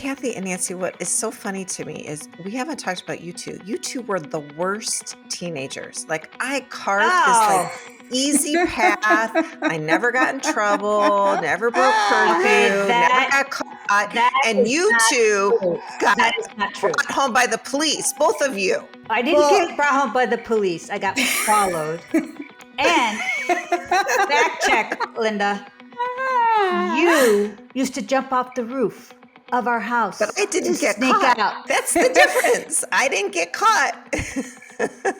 Kathy and Nancy, what is so funny to me is we haven't talked about you two. You two were the worst teenagers. Like I carved this like Oh, easy path. I never got in trouble, never broke okay. curfew, never got caught. That And is you not two true. got That is not true. brought home by the police, both of you. I didn't get brought home by the police. I got followed. And fact check, Linda. You used to jump off the roof of our house. But I didn't to get sneak caught. out. That's the difference. I didn't get caught.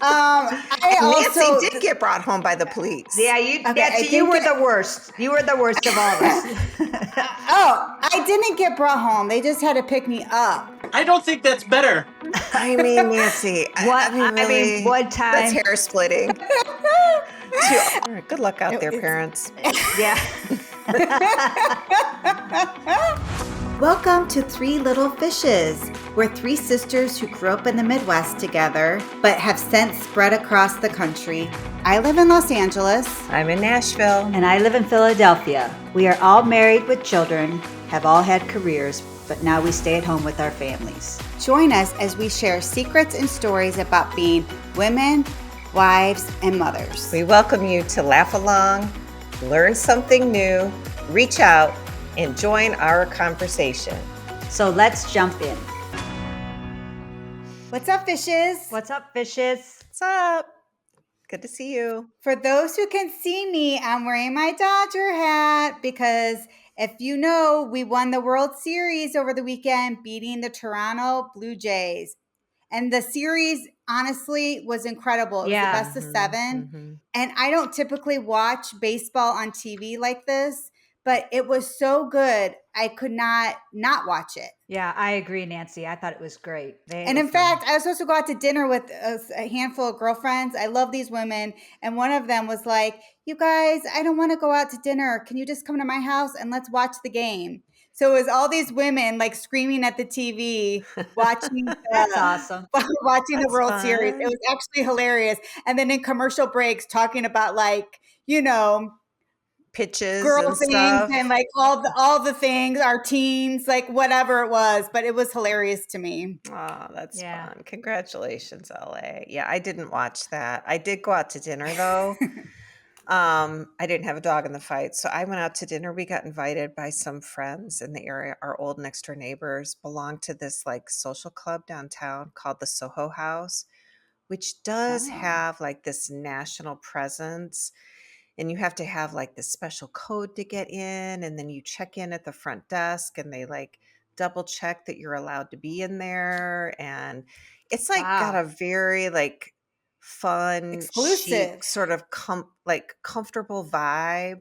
I And also Nancy did get brought home by the police. Yeah, you, Okay, I Nancy, you think were the worst. You were the worst of all of us. I didn't get brought home. They just had to pick me up. I don't think that's better. I mean, Nancy. Really, one time. that's hair splitting. All right, good luck out there, parents. Yeah. Welcome to Three Little Fishes. We're three sisters who grew up in the Midwest together, but have since spread across the country. I live in Los Angeles. I'm in Nashville. And I live in Philadelphia. We are all married with children, have all had careers, but now we stay at home with our families. Join us as we share secrets and stories about being women, wives, and mothers. We welcome you to laugh along, learn something new, reach out, and join our conversation. So let's jump in. What's up, fishes? What's up, fishes? What's up? Good to see you. For those who can see me, I'm wearing my Dodger hat because if you know, we won the World Series over the weekend, beating the Toronto Blue Jays. And the series, honestly, was incredible. It was the best of seven. And I don't typically watch baseball on TV like this, but it was so good, I could not watch it. Yeah, I agree, Nancy. I thought it was great. And in fact, I was supposed to go out to dinner with a handful of girlfriends. I love these women. And one of them was like, you guys, I don't want to go out to dinner. Can you just come to my house and let's watch the game? So it was all these women like screaming at the TV, watching That's awesome. watching the World fun. Series. It was actually hilarious. And then in commercial breaks, talking about like, Pitches girl and things stuff. and like all the things, our teens, like whatever it was. But it was hilarious to me. Oh, that's fun. Congratulations, LA. Yeah, I didn't watch that. I did go out to dinner though. I didn't have a dog in the fight. So I went out to dinner. We got invited by some friends in the area. Our old next door neighbors belong to this like social club downtown called the Soho House, which does have like this national presence. And you have to have like this special code to get in. And then you check in at the front desk and they like double check that you're allowed to be in there. And it's like got a very like fun, exclusive, chic, sort of comfortable vibe.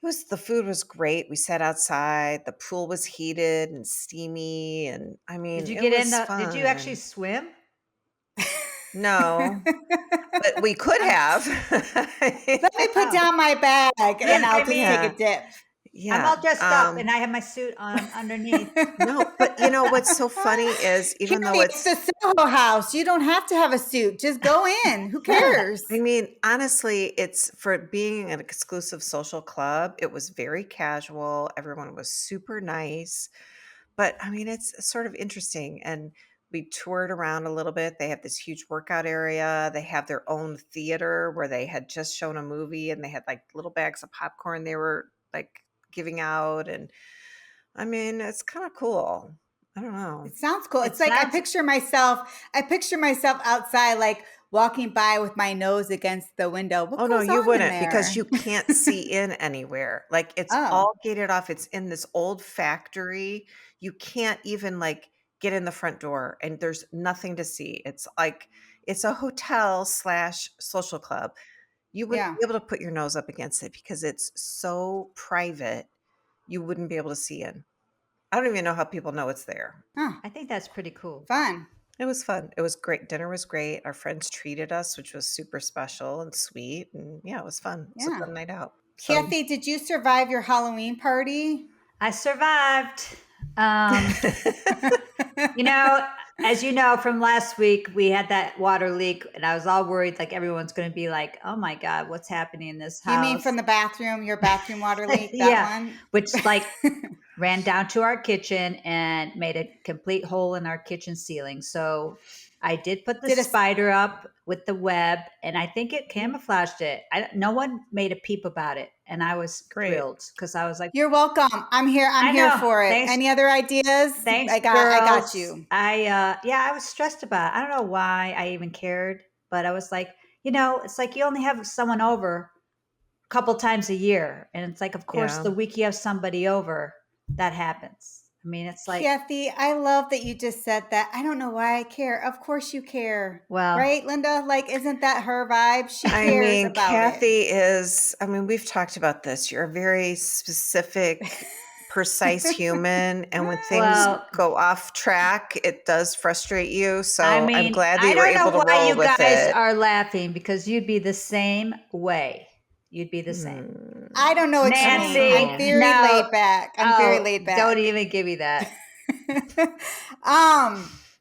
The food was great. We sat outside. The pool was heated and steamy. And I mean, did you it get was in? fun. Did you actually swim? No, but we could have. Let me put down my bag and I'll just take a dip. Yeah, I'm all dressed up and I have my suit on underneath. No, but you know what's so funny is even though it's the Soho House, you don't have to have a suit. Just go in. Who cares? I mean, honestly, it's for being an exclusive social club. It was very casual. Everyone was super nice, but I mean, it's sort of interesting. And we toured around a little bit. They have this huge workout area. They have their own theater where they had just shown a movie and they had like little bags of popcorn they were like giving out. And I mean, it's kind of cool. I don't know. It sounds cool. It's like I picture myself outside, like walking by with my nose against the window. What Oh no, goes you on wouldn't in because there? you can't see in anywhere. Like it's all gated off. It's in this old factory. You can't even like get in the front door and there's nothing to see. It's like it's a hotel / social club. You wouldn't be able to put your nose up against it because it's so private. You wouldn't be able to see in. I don't even know how people know it's there. I think that's pretty cool. Fun. It was fun. It was great. Dinner was great. Our friends treated us, which was super special and sweet. And yeah, it was fun. It was a fun night out. So, Kathy, did you survive your Halloween party? I survived. As you know from last week, we had that water leak and I was all worried like everyone's going to be like, oh my God, what's happening in this house? You mean from the bathroom, your bathroom water leak, that one? Which like ran down to our kitchen and made a complete hole in our kitchen ceiling. So I did put the Did a- spider up with the web, and I think it camouflaged it. No one made a peep about it, and I was Great. thrilled because I was like, You're welcome. I'm here. I'm I here know. for it. Thanks. Any other ideas? Thanks, I got girls. you. I was stressed about it. I don't know why I even cared, but I was like, it's like you only have someone over a couple times a year, and it's like, of course, Yeah. the week you have somebody over, that happens. I mean, it's like, Kathy, I love that you just said that. I don't know why I care. Of course you care. well, Right, Linda? Like, isn't that her vibe? She cares about Kathy it. is, we've talked about this. You're a very specific, precise human. And when things Well, go off track, it does frustrate you. So I I'm mean, glad that I you were don't know able to why roll you with guys it. are laughing because you'd be the same way. You'd be the same. I don't know what you Nancy, mean. I'm very no. laid back. I'm very laid back. Don't even give me that.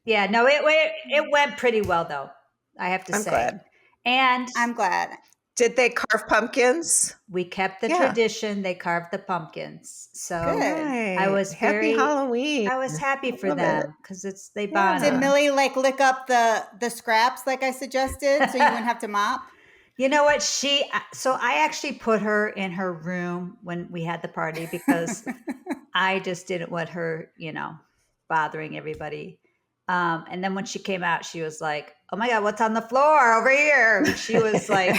Yeah, no, it went pretty well though. I have to I'm say. glad. And I'm glad. Did they carve pumpkins? we kept the Yeah. tradition. They carved the pumpkins. So Good. I was Happy Halloween. I was happy for love them because they Yeah. bonded. Did Millie like lick up the scraps like I suggested so you wouldn't have to mop? You know what? So I actually put her in her room when we had the party because I just didn't want her, bothering everybody. And then when she came out, she was like, "Oh my God, what's on the floor over here?" And she was like,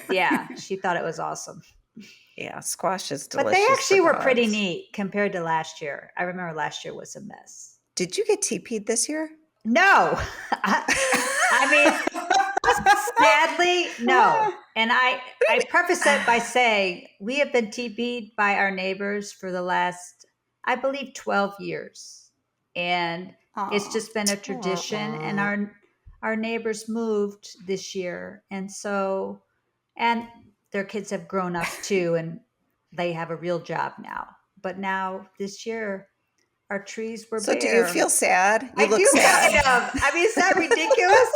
yeah, she thought it was awesome. Yeah, squash is delicious. But they actually for were pretty dogs. neat compared to last year. I remember last year was a mess. Did you get TP'd this year? No. I mean, sadly, no. And I preface it by saying we have been TP'd by our neighbors for the last, I believe, 12 years. And it's just been a tradition. And our neighbors moved this year. And so, and their kids have grown up too, and they have a real job now. But now this year, our trees were So bare. do you feel sad? You I look do sad. kind of. I mean, is that ridiculous?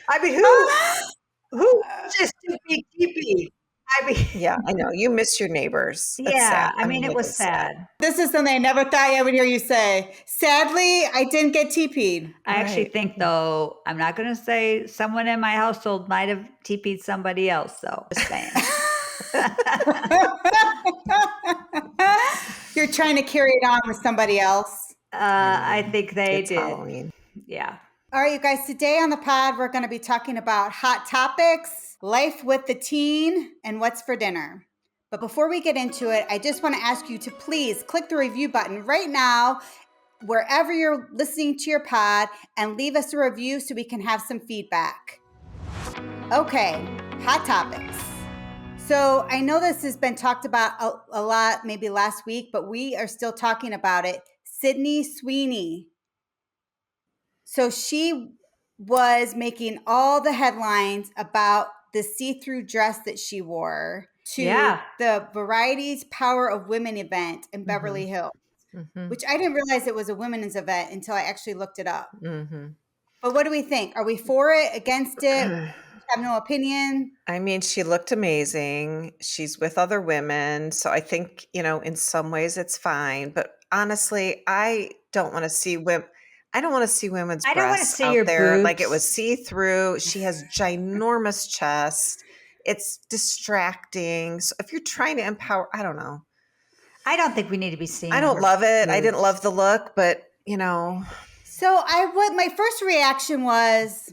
I mean, who just to be TP? I mean, Yeah, I know. You miss your neighbors. That's yeah. sad. I mean, it was is sad. This is something I never thought I would hear you say. Sadly, I didn't get TP'd. I actually Right. think, though, I'm not going to say someone in my household might have TP'd somebody else, though. Just saying. You're trying to carry it on with somebody else. I think they It's did. Halloween. Yeah. All right, you guys, today on the pod, we're going to be talking about hot topics, life with the teen, and what's for dinner. But before we get into it, I just want to ask you to please click the review button right now, wherever you're listening to your pod, and leave us a review so we can have some feedback. Okay, hot topics. So I know this has been talked about a lot, maybe last week, but we are still talking about it. Sydney Sweeney. So she was making all the headlines about the see-through dress that she wore to the Variety's Power of Women event in Beverly Hills, which I didn't realize it was a women's event until I actually looked it up. But what do we think? Are we for it, against it? Have no opinion? I mean, she looked amazing. She's with other women. So I think, in some ways it's fine. But honestly, I don't want to see women. I don't want to see women's I don't wanna breasts see out your there. boobs. Like it was see-through. She has ginormous chest. It's distracting. So if you're trying to empower, I don't know. I don't think we need to be seeing. I don't her love it. I boobs. didn't love the look, but So my first reaction was,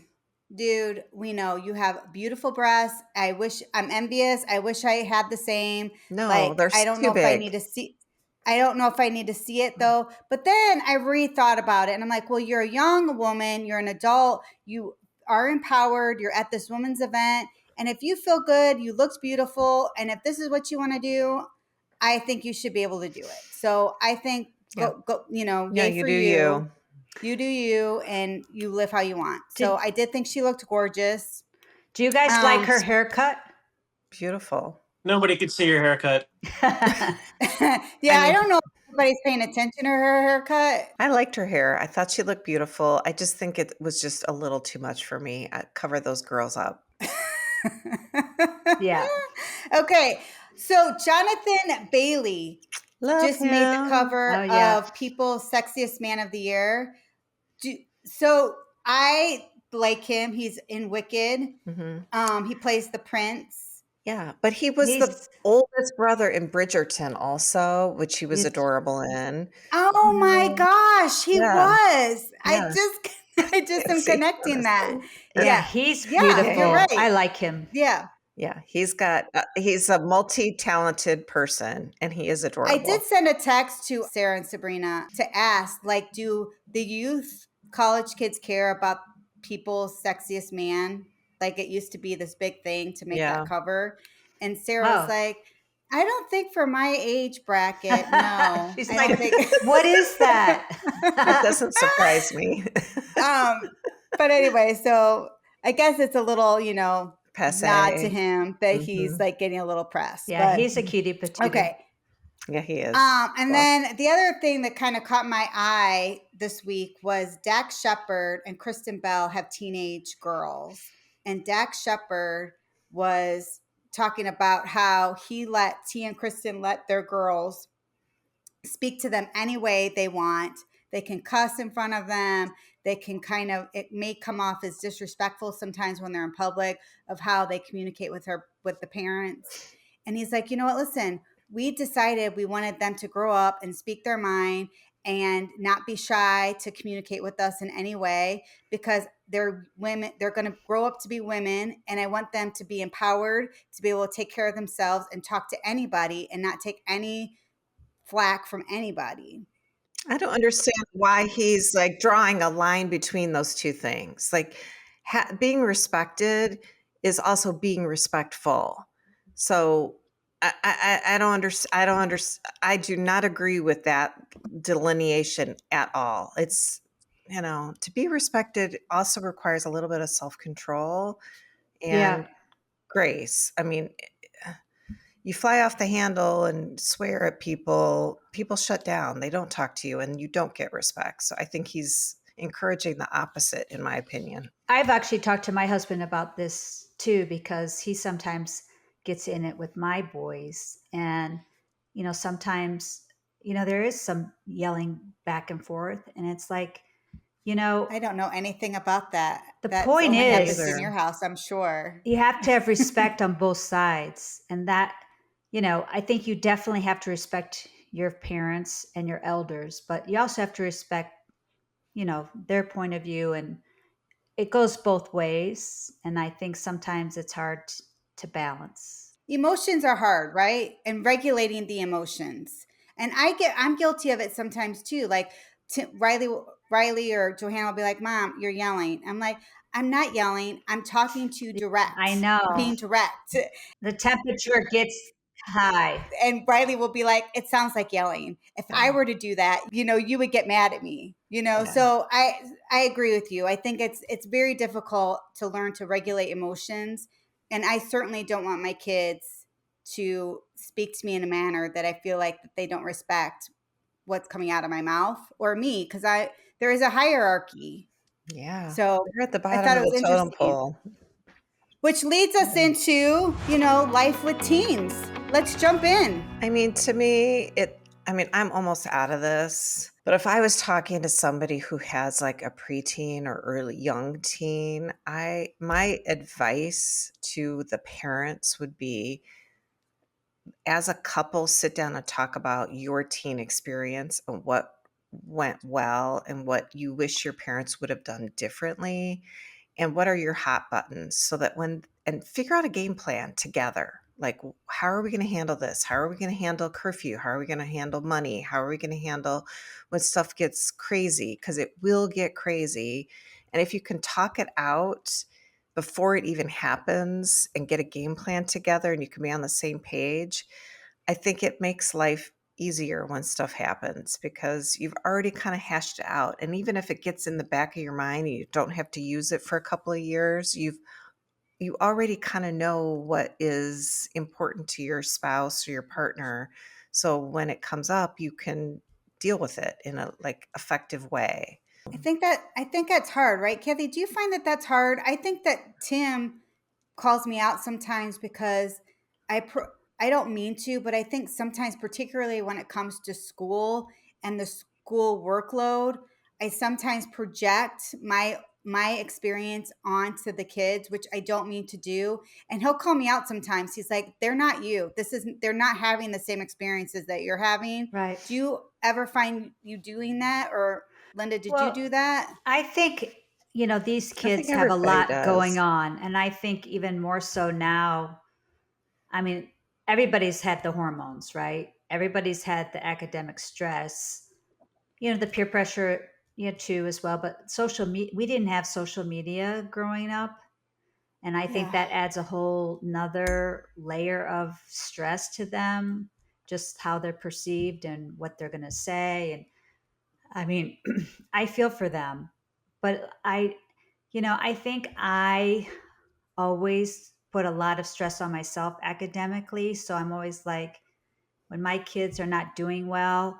dude, we know you have beautiful breasts. I'm envious. I wish I had the same. No, they're I don't too know if I big. need to see. I don't know if I need to see it though. But then I rethought about it, and I'm like, well, you're a young woman. You're an adult. You are empowered. You're at this women's event, and if you feel good, you look beautiful, and if this is what you want to do, I think you should be able to do it. So I think go. Yay you for do you. you. You do you, and you live how you want. So I did think she looked gorgeous. Do you guys like her haircut? Beautiful. Nobody could see your haircut. I don't know if anybody's paying attention to her haircut. I liked her hair. I thought she looked beautiful. I just think it was just a little too much for me. I cover those girls up. Yeah. Okay. So Jonathan Bailey, Love just made the him. cover Oh, yeah. of People's Sexiest Man of the Year. So I like him. He's in Wicked. He plays the prince. Yeah, but he was the He's, oldest brother in Bridgerton also, which he was it's, adorable in. Oh my no. gosh, he Yeah, was. yeah. I just am See, connecting that. honestly. Yeah, Yeah. he's Yeah, you're beautiful. Yeah. I right. like him. Yeah. Yeah, he's a multi-talented person, and he is I did adorable. send a text to Sarah and Sabrina to ask, like, do the youth college kids care about People's Sexiest Man? Like it used to be this big thing to make Yeah. that cover. And Sarah was Oh. like, I don't think for my age bracket, no. She's I like, don't think. what is that? It doesn't surprise me. But anyway, so I guess it's a little, nod to Passe. him that he's Mhm. like getting a little press. Yeah, But he's a cutie patootie. okay. Yeah, he is. And Well, then the other thing that kind of caught my eye this week was Dax Shepard and Kristen Bell have teenage girls. And Dax Shepard was talking about how he and Kristen let their girls speak to them any way they want. They can cuss in front of them. They can it may come off as disrespectful sometimes when they're in public of how they communicate with the parents. And he's like, you know what, listen, we decided we wanted them to grow up and speak their mind and not be shy to communicate with us in any way because they're women, they're going to grow up to be women. And I want them to be empowered to be able to take care of themselves and talk to anybody and not take any flack from anybody. I don't understand why he's like drawing a line between those two things. Like being respected is also being respectful. So I don't understand. I don't understand. I do not agree with that delineation at all. It's, to be respected also requires a little bit of self-control Yeah. and grace. I mean, you fly off the handle and swear at people, people shut down. They don't talk to you and you don't get respect. So I think he's encouraging the opposite, in my opinion. I've actually talked to my husband about this too because he sometimes gets in it with my boys. And, sometimes, there is some yelling back and forth. And it's like, I don't know anything about that. the That's point only Me happens is in your either. house, I'm sure. you have to have respect on both sides. And that, I think you definitely have to respect your parents and your elders, but you also have to respect, their point of view. And it goes both ways. And I think sometimes it's hard to balance. Emotions are hard, right? And regulating the emotions. And I'm guilty of it sometimes too. Like Riley or Johanna will be like, "Mom, you're yelling." I'm like, "I'm not yelling. I'm talking to you I direct. I'm know being direct." the temperature gets high. And Riley will be like, "It sounds like yelling. If I were to do that, you would get mad at me." Yeah. So I agree with you. I think it's very difficult to learn to regulate emotions, and I certainly don't want my kids to speak to me in a manner that I feel like that they don't respect what's coming out of my mouth or me because there is a hierarchy. Yeah. So They're at the I bottom thought of it was the totem interesting. pole. Which leads us into, life with teens. Let's jump in. I mean, to me, I'm almost out of this. But if I was talking to somebody who has like a preteen or early young teen, my advice to the parents would be, as a couple, sit down and talk about your teen experience and what went well and what you wish your parents would have done differently and what are your hot buttons, so that and figure out a game plan together. Like, how are we going to handle this? How are we going to handle curfew? How are we going to handle money? How are we going to handle when stuff gets crazy? Because it will get crazy. And if you can talk it out before it even happens and get a game plan together and you can be on the same page, I think it makes life easier when stuff happens because you've already kind of hashed it out. And even if it gets in the back of your mind and you don't have to use it for a couple of years, you already kind of know what is important to your spouse or your partner. So when it comes up, you can deal with it in a like effective way. I think that's hard, right, Kathy? Do you find that that's hard? I think that Tim calls me out sometimes because I don't mean to, but I think sometimes, particularly when it comes to school and the school workload, I sometimes project my experience onto the kids, which I don't mean to do. And he'll call me out sometimes. He's like, "They're not you. This isn't. They're not having the same experiences that you're having." Right. Do you ever find you doing that, or Linda, did you Well, do that? I think, these I think kids have a everybody lot going does. on. And I think even more so now, I mean, everybody's had the hormones, right? Everybody's had the academic stress, the peer pressure, too, as well. But we didn't have social media growing up. And I think Yeah. that adds a whole nother layer of stress to them, just how they're perceived and what they're going to say. And I mean, I feel for them, but I think I always put a lot of stress on myself academically. So I'm always like, when my kids are not doing well,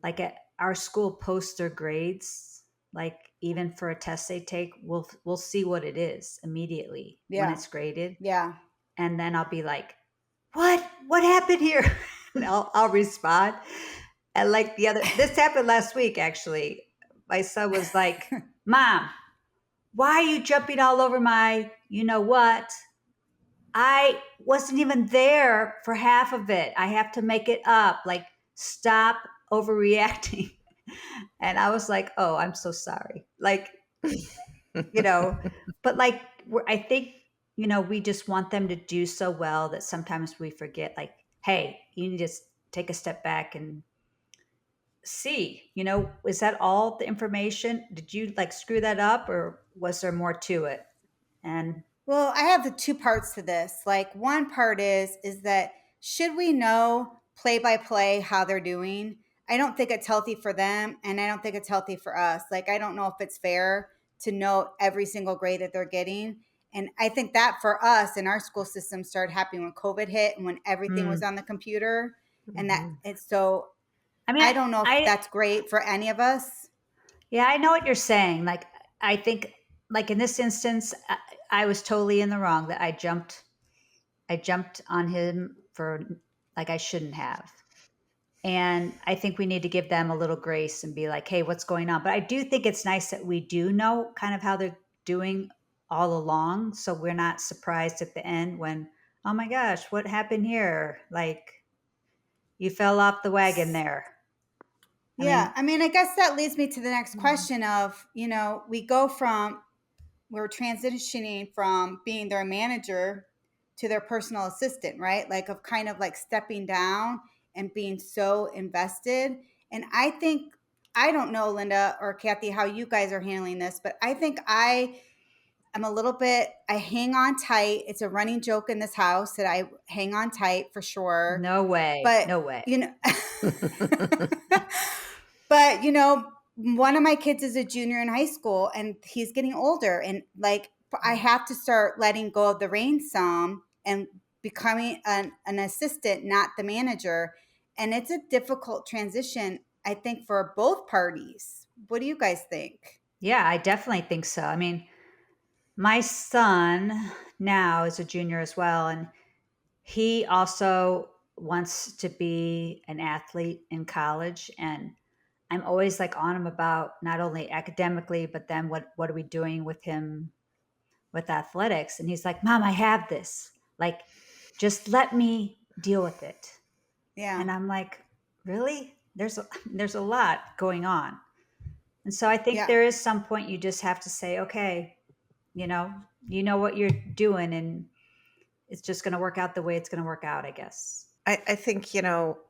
like at our school posts their grades, like even for a test they take, we'll see what it is immediately when Yeah. it's graded, Yeah. and then I'll be like, what happened here? And I'll respond. And like this happened last week actually. My son was like, "Mom, why are you jumping all over my you know what? I wasn't even there for half of it. I have to make it up. Like, stop overreacting." And I was like, "Oh, I'm so sorry." Like, you know, but like, I think, we just want them to do so well that sometimes we forget, like, hey, you need to take a step back and see, is that all the information? Did you like screw that up, or was there more to it? And Well, I have the two parts to this. Like, one part is that should we know play by play how they're doing? I don't think it's healthy for them, and I don't think it's healthy for us. Like, I don't know if it's fair to know every single grade that they're getting. And I think that for us in our school system started happening when COVID hit and when everything was mm, on the computer. And that Mhm. it's so I mean, I don't know if I that's great for any of us. yeah, I know what you're saying. Like, I think, like in this instance, I was totally in the wrong that I jumped on him for like I shouldn't have. And I think we need to give them a little grace and be like, hey, what's going on? But I do think it's nice that we do know kind of how they're doing all along. So we're not surprised at the end when, oh my gosh, what happened here? Like, you fell off the wagon there. I Yeah, mean, I mean, I guess that leads me to the next mm, question of, we go from we're transitioning from being their manager to their personal assistant, right? Like of kind of like stepping down and being so invested. And I think I don't know, Linda or Kathy, how you guys are handling this, but I think I am a little bit I hang on tight. It's a running joke in this house that I hang on tight for sure. no way. But No way. you know But, one of my kids is a junior in high school and he's getting older. And like, I have to start letting go of the reins some and becoming an assistant, not the manager. And it's a difficult transition, I think, for both parties. What do you guys think? Yeah, I definitely think so. I mean, my son now is a junior as well, and he also wants to be an athlete in college. And I'm always like on him about not only academically, but then what are we doing with him with athletics? And he's like, Mom, I have this. Like, just let me deal with it. Yeah. And I'm like, really? There's a lot going on. And so I think Yeah. there is some point you just have to say, okay, you know what you're doing, and it's just going to work out the way it's going to work out, I guess. I think,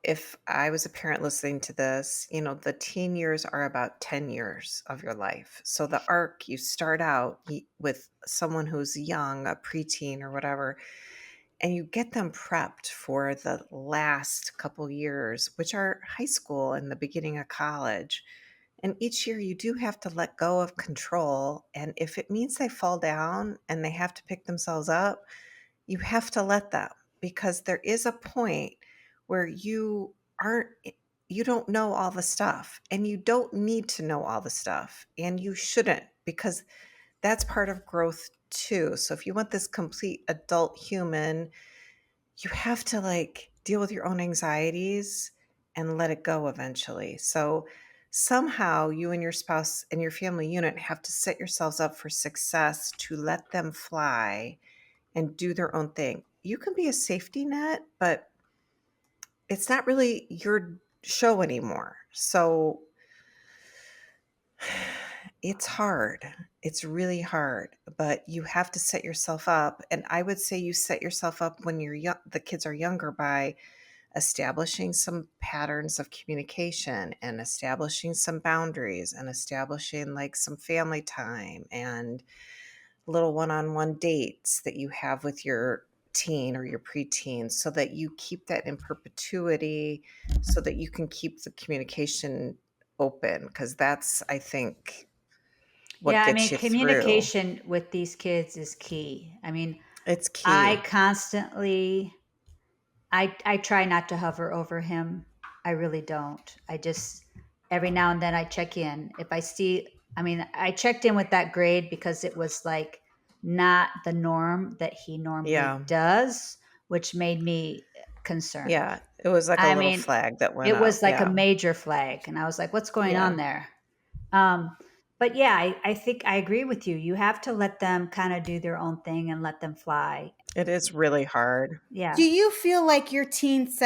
if I was a parent listening to this, the teen years are about 10 years of your life. So the arc, you start out with someone who's young, a preteen or whatever, and you get them prepped for the last couple years, which are high school and the beginning of college. And each year you do have to let go of control. And if it means they fall down and they have to pick themselves up, you have to let them, because there is a point where you don't know all the stuff, and you don't need to know all the stuff, and you shouldn't, because that's part of growth too. So if you want this complete adult human, you have to like deal with your own anxieties and let it go eventually. So somehow you and your spouse and your family unit have to set yourselves up for success to let them fly and do their own thing. You can be a safety net, but it's not really your show anymore. So it's hard. It's really hard, but you have to set yourself up. And I would say you set yourself up when you're young, the kids are younger, by establishing some patterns of communication and establishing some boundaries and establishing like some family time and little one-on-one dates that you have with your teen or your preteen, so that you keep that in perpetuity, so that you can keep the communication open, because that's, I think, what Yeah, I gets mean, you through. communication with these kids is key. I mean, It's I key. constantly I try not to hover over him. I really don't. I just every now and then I check in. If I see I mean, I checked in with that grade because it was like not the norm that he normally Yeah. does, which made me concerned. Yeah. It was like a I little mean, flag that went it up. was like a Yeah. major flag and I was like, what's going Yeah. on there? Um, but yeah, I think I agree with you. You have to let them kind of do their own thing and let them fly. It is really hard. Do Yeah. you feel like your teen is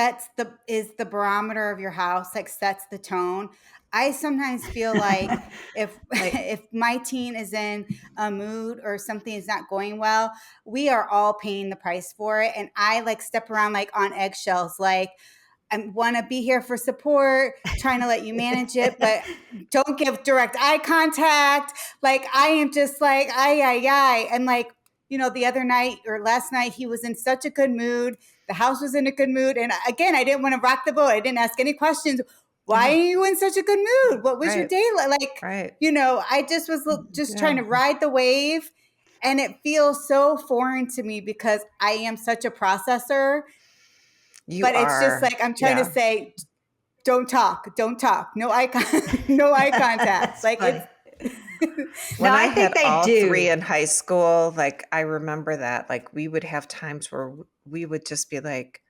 the barometer of your house, like sets the tone? I sometimes feel like if Like, if my teen is in a mood or something is not going well, we are all paying the price for it. And I like step around like on eggshells, like I want to be here for support, trying to let you manage it, but don't give direct eye contact. Like I am just like, ay. And like, the other night or last night, he was in such a good mood. The house was in a good mood. And again, I didn't want to rock the boat. I didn't ask any questions. Why yeah, are you in such a good mood? What was your right, day like? right. I just was just trying Yeah, to ride the wave. And it feels so foreign to me because I am such a processor. you But it's just are. like I'm trying to Yeah. say, don't talk, no no eye contact. That's Like funny. it's No, When I I think had they all three do. in high school, like, I remember that, like, we would have times where we would just be like,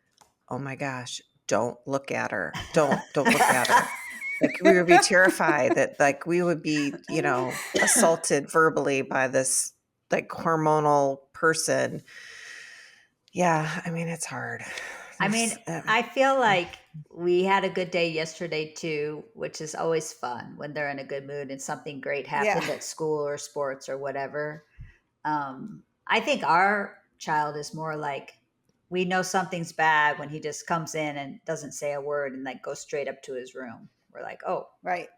"Oh my gosh, don't look at her. Don't look at her." Like, we would be terrified that, like, we would be, assaulted verbally by this, like, hormonal person. Yeah, I mean, it's hard. I mean, There's, I feel like we had a good day yesterday too, which is always fun when they're in a good mood and something great yeah, happened at school or sports or whatever. I think our child is more like we know something's bad when he just comes in and doesn't say a word and like goes straight up to his room. We're like, oh. right,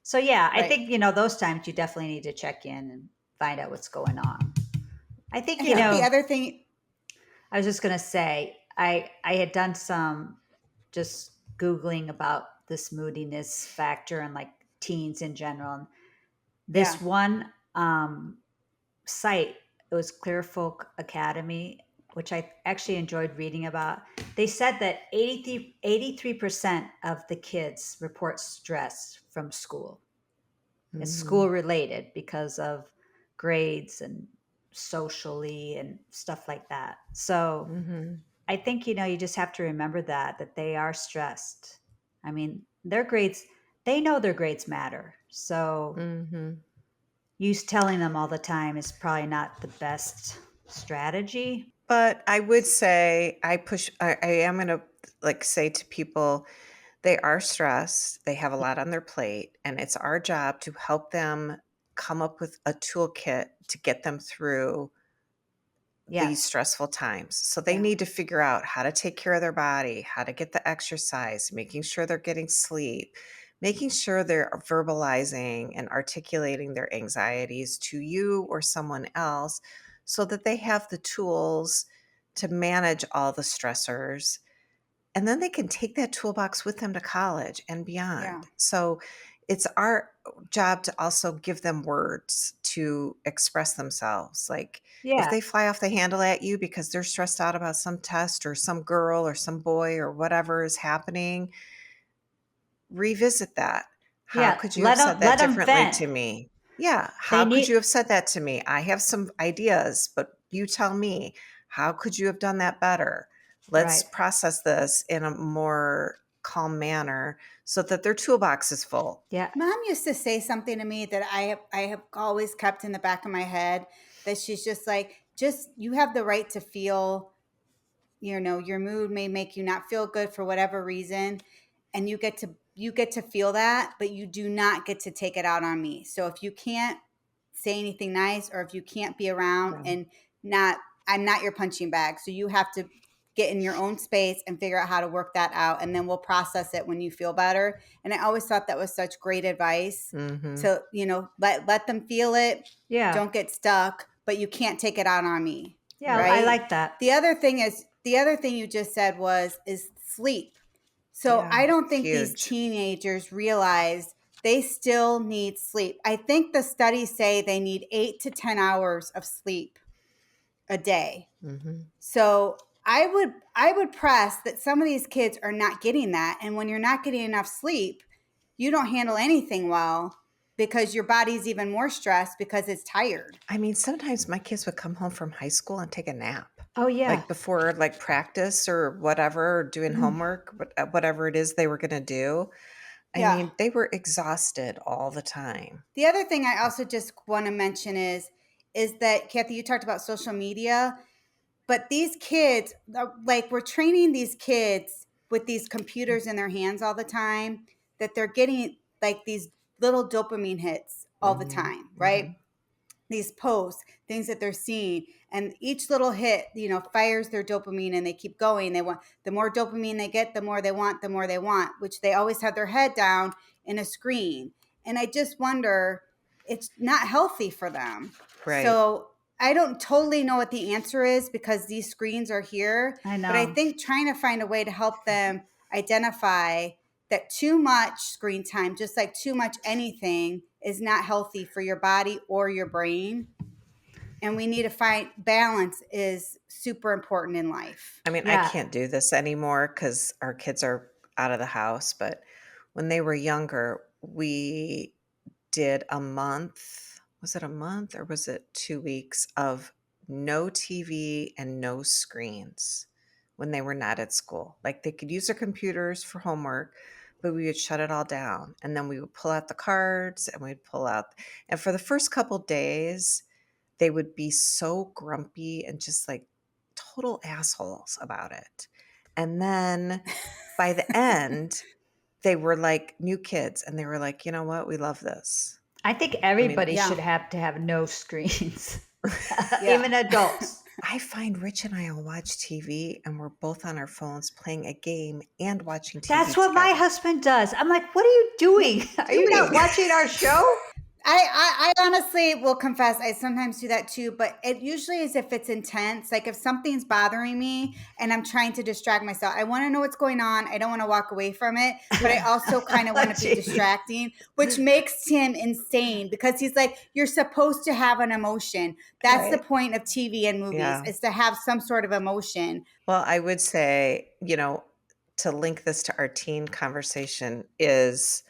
So yeah, I right. think, those times you definitely need to check in and find out what's going on. I think, I think the other thing, I was just going to say, I had done some just Googling about this moodiness factor and like teens in general. And yeah, this one site, it was Clear Folk Academy, which I actually enjoyed reading about. They said that 83% of the kids report stress from school. It's mhm, school related because of grades and socially and stuff like that. So mhm, I think, you just have to remember that they are stressed. I mean, their grades, they know their grades matter. So mhm. you telling them all the time is probably not the best strategy. But I would say I am gonna, like, say to people, they are stressed, they have a lot on their plate, and it's our job to help them come up with a toolkit to get them through these Yes. stressful times. So they yeah, need to figure out how to take care of their body, how to get the exercise, making sure they're getting sleep, making sure they're verbalizing and articulating their anxieties to you or someone else, so that they have the tools to manage all the stressors, and then they can take that toolbox with them to college and yeah, beyond. So it's our job to also give them words to express themselves. Like, if Yeah. they fly off the handle at you because they're stressed out about some test or some girl or some boy or whatever is happening, revisit that. How Yeah. could you have Let said them, that let them differently vent. to me? Yeah. They How could you need, have said that to me? I have some ideas, but you tell me. How could you have done that better? Let's Right. process this in a more calm manner so that their toolbox is full. Yeah. Mom used to say something to me that I have always kept in the back of my head, that she's just like, just you have the right to feel, your mood may make you not feel good for whatever reason, and you get to feel that, but you do not get to take it out on me. So if you can't say anything nice, or if you can't be around, Yeah. and not I'm not your punching bag. So you have to get in your own space and figure out how to work that out, and then we'll process it when you feel better. And I always thought that was such great advice Mm-hmm. to, let them feel it. Yeah. Don't get stuck, but you can't take it out on me. Yeah. I Right? like that. The other thing you just said is sleep. So Yeah, I don't think these huge. teenagers realize they still need sleep. I think the studies say they need 8 to 10 hours of sleep a day. Mm-hmm. So I would press that some of these kids are not getting that. And when you're not getting enough sleep, you don't handle anything well, because your body's even more stressed because it's tired. I mean, sometimes my kids would come home from high school and take a nap. Oh, yeah. Like before, like practice or whatever, or doing homework, whatever it is they were going to do. I Yeah. mean, they were exhausted all the time. The other thing I also just want to mention is that, Kathy, you talked about social media, but these kids, like, we're training these kids with these computers in their hands all the time, that they're getting like these little dopamine hits all the Mm-hmm. time, Mm-hmm. right? These posts, things that they're seeing, and each little hit, fires their dopamine, and they keep going. They want, the more dopamine they get, the more they want, which they always have their head down in a screen. And I just wonder, it's not healthy for them. Right. So I don't totally know what the answer is, because these screens are here, I but I know. think trying to find a way to help them identify that too much screen time, just like too much anything, is not healthy for your body or your brain. And we need to find balance, is super important in life. I mean, I Yeah. can't do this anymore because our kids are out of the house. But when they were younger, we did a month. Was it a month or was it 2 weeks of no TV and no screens when they were not at school? Like they could use their computers for homework, but we would shut it all down. And then we would pull out the cards and we'd pull out. And for the first couple days, they would be so grumpy and just like total assholes about it. And then by the end, they were like new kids and they were like, you know what? We love this. I think I mean, everybody Yeah. should have to have no screens, Yeah. even adults. I find Rich and I will watch TV and we're both on our phones playing a game and watching TV That's what my together. husband does. I'm like, what are you doing? Are you not watching our show? I honestly will confess, I sometimes do that too, but it usually is if it's intense. Like if something's bothering me and I'm trying to distract myself, I want to know what's going on. I don't want to walk away from it, but I also kind of want to be Jeez. distracting, which makes him insane, because he's like, you're supposed to have an emotion. That's the Right. point of TV and movies, Yeah. is to have some sort of emotion. Well, I would say, to link this to our teen conversation is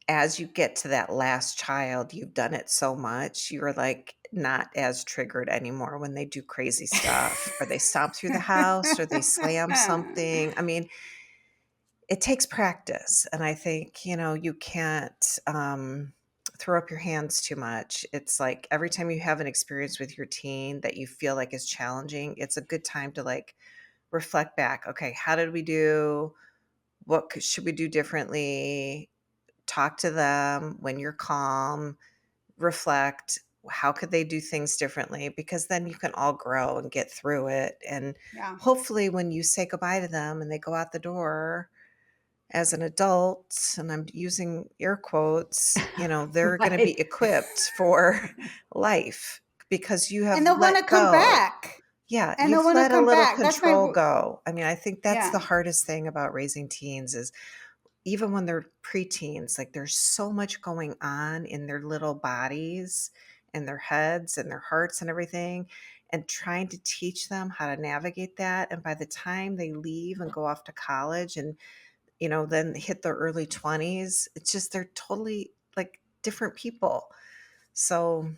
as you get to that last child, you've done it so much, you're like not as triggered anymore when they do crazy stuff or they stomp through the house or they slam something. I mean, it takes practice. And I think, you can't throw up your hands too much. It's like every time you have an experience with your teen that you feel like is challenging, it's a good time to like reflect back. Okay, how did we do? What should we do differently? Talk to them when you're calm, reflect. How could they do things differently? Because then you can all grow and get through it. And Yeah. hopefully, when you say goodbye to them and they go out the door as an adult, and I'm using air quotes, they're going to be Right. equipped for life because you have And they'll want to let come go. back. Yeah, And they'll you've want to let a come little back. That's control my, go. I mean, I think that's the yeah. hardest thing about raising teens is even when they're preteens, like there's so much going on in their little bodies and their heads and their hearts and everything, and trying to teach them how to navigate that. And by the time they leave and go off to college and, then hit their early 20s, it's just they're totally like different people. So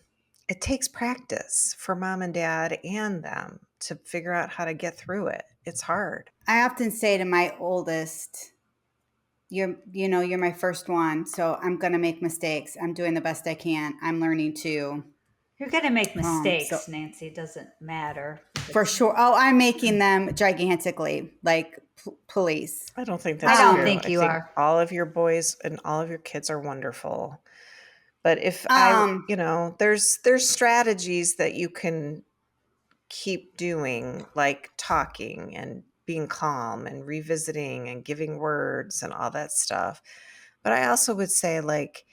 it takes practice for mom and dad and them to figure out how to get through it. It's hard. I often say to my oldest, you're my first one, so I'm going to make mistakes. I'm doing the best I can. I'm learning too. You're going to make mistakes, So Nancy. It doesn't matter. for sure. Oh, I'm making them gigantically, like police. I don't think that's I don't true. think you are. All of your boys and all of your kids are wonderful. But if there's strategies that you can keep doing, like talking and being calm and revisiting and giving words and all that stuff. But I also would say, like,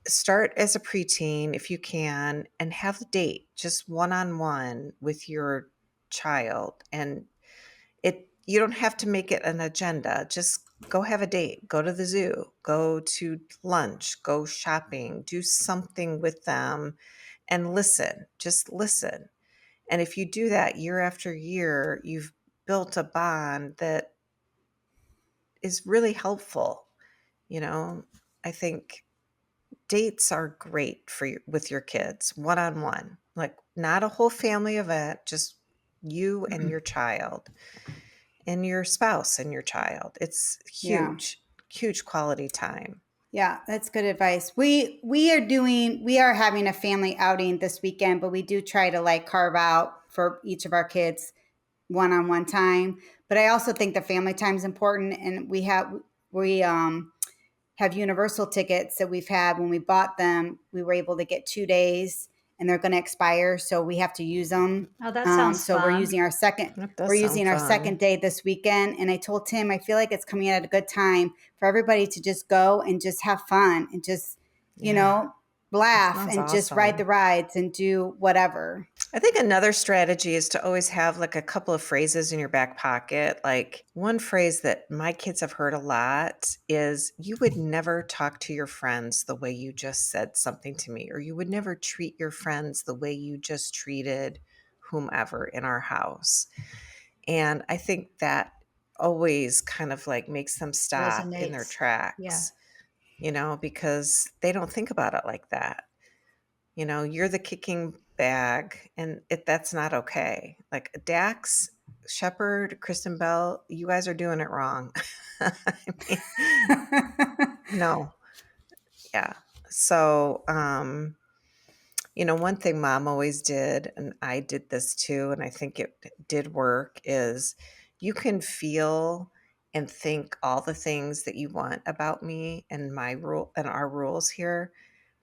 start as a preteen if you can, and have a date, just one-on-one with your child. And you don't have to make it an agenda. Just go have a date, go to the zoo, go to lunch, go shopping, do something with them and listen. Just listen. And if you do that year after year, you've built a bond that is really helpful. I think dates are great with your kids, one-on-one, like not a whole family event, just you and your child and your spouse and your child. It's huge, huge quality time. Yeah, that's good advice. We are having a family outing this weekend, but we do try to like carve out for each of our kids one-on-one time. But I also think the family time is important, and we have universal tickets that we've had. When we bought them, we were able to get 2 days, and they're going to expire, so we have to use them. Oh, that sounds so fun. we're using our second day this weekend. And I told Tim, I feel like it's coming at a good time for everybody to just go and just have fun and just laugh and just ride the rides and do whatever. I think another strategy is to always have like a couple of phrases in your back pocket. Like, one phrase that my kids have heard a lot is, you would never talk to your friends the way you just said something to me, or you would never treat your friends the way you just treated whomever in our house. And I think that always kind of like makes them stop in their tracks, because they don't think about it like that. You're the kicking bag, and that's not okay. Like, Dax, Shepard, Kristen Bell, you guys are doing it wrong. I mean, no. Yeah. So, one thing mom always did, and I did this too, and I think it did work, is you can feel and think all the things that you want about me and my rule and our rules here,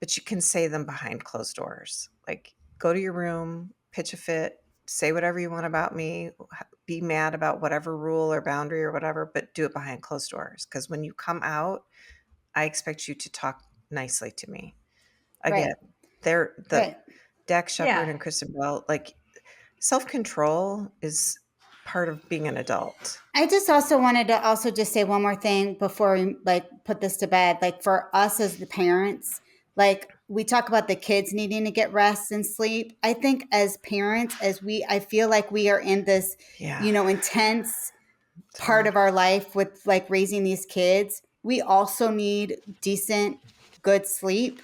but you can say them behind closed doors. Like, go to your room, pitch a fit, say whatever you want about me, be mad about whatever rule or boundary or whatever, but do it behind closed doors. Because when you come out, I expect you to talk nicely to me. Again, they're the Dax Shepard and Kristen Bell. Like, self-control is part of being an adult. I just also wanted to just say one more thing before we put this to bed. Like, for us as the parents, like, we talk about the kids needing to get rest and sleep. I think as parents, I feel like we are in this, intense part of our life with like raising these kids. We also need decent, good sleep.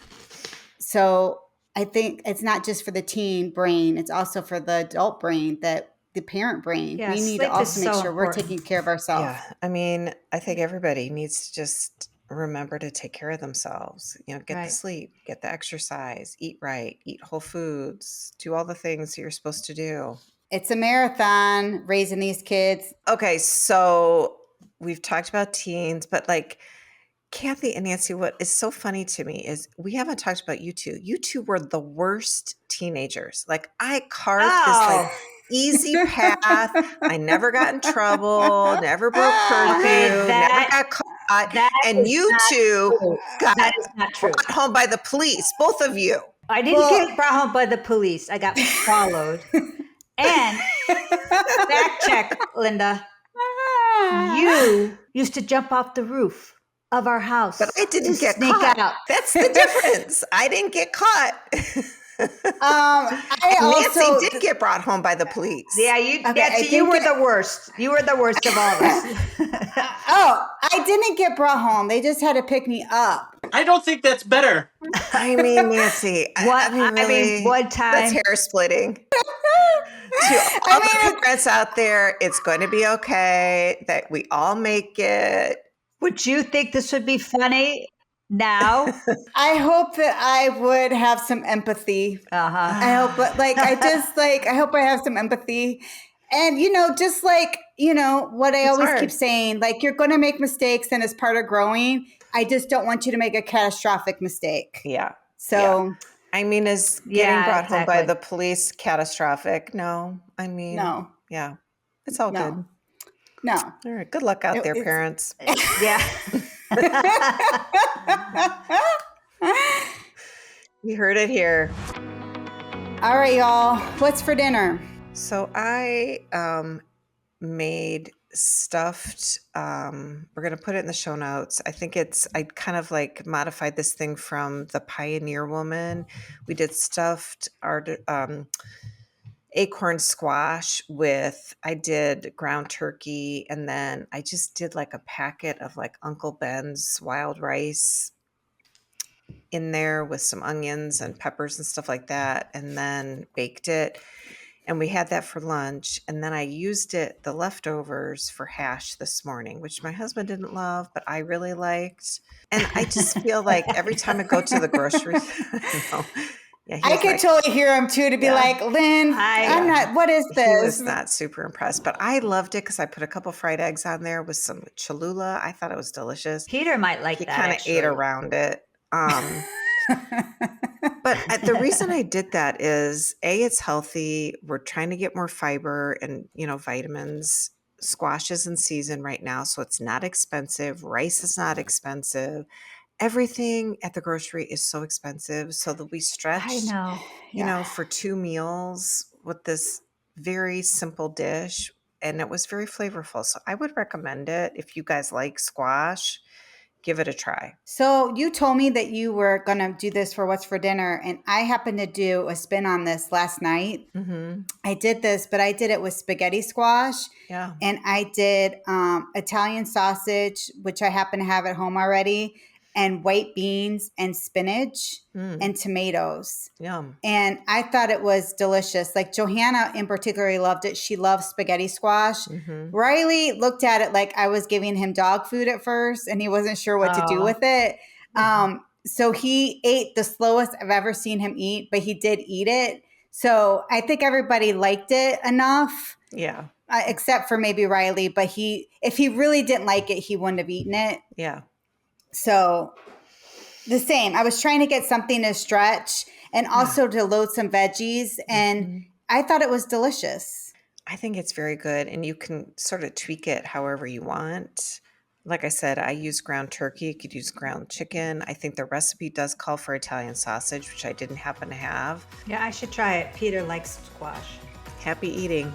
So I think it's not just for the teen brain, it's also for the adult brain, the parent brain. We need to also make sure we're taking care of ourselves. Yeah. I mean, I think everybody needs to just remember to take care of themselves. Get the sleep, get the exercise, eat right, eat whole foods, do all the things that you're supposed to do. It's a marathon raising these kids. Okay, so we've talked about teens, but like, Kathy and Nancy, what is so funny to me is we haven't talked about you two. You two were the worst teenagers. Like, I carved this like easy path. I never got in trouble, never broke curfew, never got caught. And you two got brought home by the police, both of you. I didn't get brought home by the police. I got followed. And fact check, Linda, you used to jump off the roof of our house. But I didn't get caught. That's the difference. I didn't get caught. I Nancy also did get brought home by the police. Yeah, Nancy, you were the worst. You were the worst of all of us. I didn't get brought home. They just had to pick me up. I don't think that's better. I mean, Nancy, really, one time. that's hair splitting. To all the parents out there, it's going to be okay that we all make it. Would you think this would be funny now? I hope that I would have some empathy. I hope, but I hope I have some empathy. And, just what I always keep saying, you're going to make mistakes and it's part of growing. I just don't want you to make a catastrophic mistake. Yeah. So, yeah. I mean, is getting brought home by the police catastrophic? No. I mean, no. Yeah. It's all good. No. All right. Good luck out there, parents. Yeah. You heard it here. All right, y'all. What's for dinner? So I made stuffed, we're going to put it in the show notes. I kind of modified this thing from the Pioneer Woman. We did stuffed acorn squash I did ground turkey, and then I just did a packet of Uncle Ben's wild rice in there with some onions and peppers and stuff like that, and then baked it. And we had that for lunch. And then I used the leftovers for hash this morning, which my husband didn't love, but I really liked. And I just feel like every time I go to the grocery, I could totally hear him too, to be like, Lynn, I'm not, what is this? He was not super impressed, but I loved it because I put a couple fried eggs on there with some Cholula. I thought it was delicious. Peter might like that. He kind of ate around it. But the reason I did that is it's healthy. We're trying to get more fiber and, vitamins. Squash is in season right now, so it's not expensive. Rice is not expensive. Everything at the grocery is so expensive. So that we stretched, for 2 meals with this very simple dish, and it was very flavorful. So I would recommend it if you guys like squash. Give it a try. So you told me that you were going to do this for What's for Dinner, and I happened to do a spin on this last night. Mm-hmm. I did this, but I did it with spaghetti squash. Yeah. And I did Italian sausage, which I happen to have at home already, and white beans and spinach and tomatoes. Yum. And I thought it was delicious. Johanna in particular loved it. She loves spaghetti squash. Mm-hmm. Riley looked at it like I was giving him dog food at first, and he wasn't sure what to do with it. Mm-hmm. So he ate the slowest I've ever seen him eat, but he did eat it. So I think everybody liked it enough. Yeah. Except for maybe Riley, but if he really didn't like it, he wouldn't have eaten it. Yeah. So the same. I was trying to get something to stretch and also to load some veggies, and I thought it was delicious. I think it's very good, and you can sort of tweak it however you want. Like I said, I use ground turkey. You could use ground chicken. I think the recipe does call for Italian sausage, which I didn't happen to have. Yeah, I should try it. Peter likes squash. Happy eating.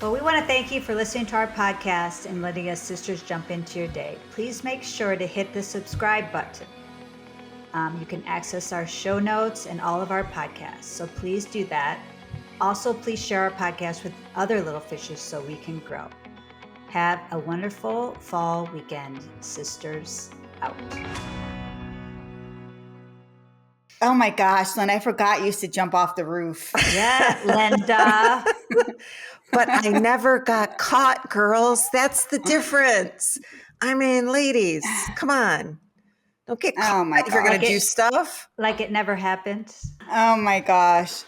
Well, we want to thank you for listening to our podcast and letting us sisters jump into your day. Please make sure to hit the subscribe button. You can access our show notes and all of our podcasts, so please do that. Also, please share our podcast with other little fishes so we can grow. Have a wonderful fall weekend, sisters out. Oh my gosh, Lynn, I forgot you used to jump off the roof. Yeah, Linda. But I never got caught, girls. That's the difference. I mean, ladies, come on. Don't get caught if you're going to do stuff. Like it never happened. Oh my gosh.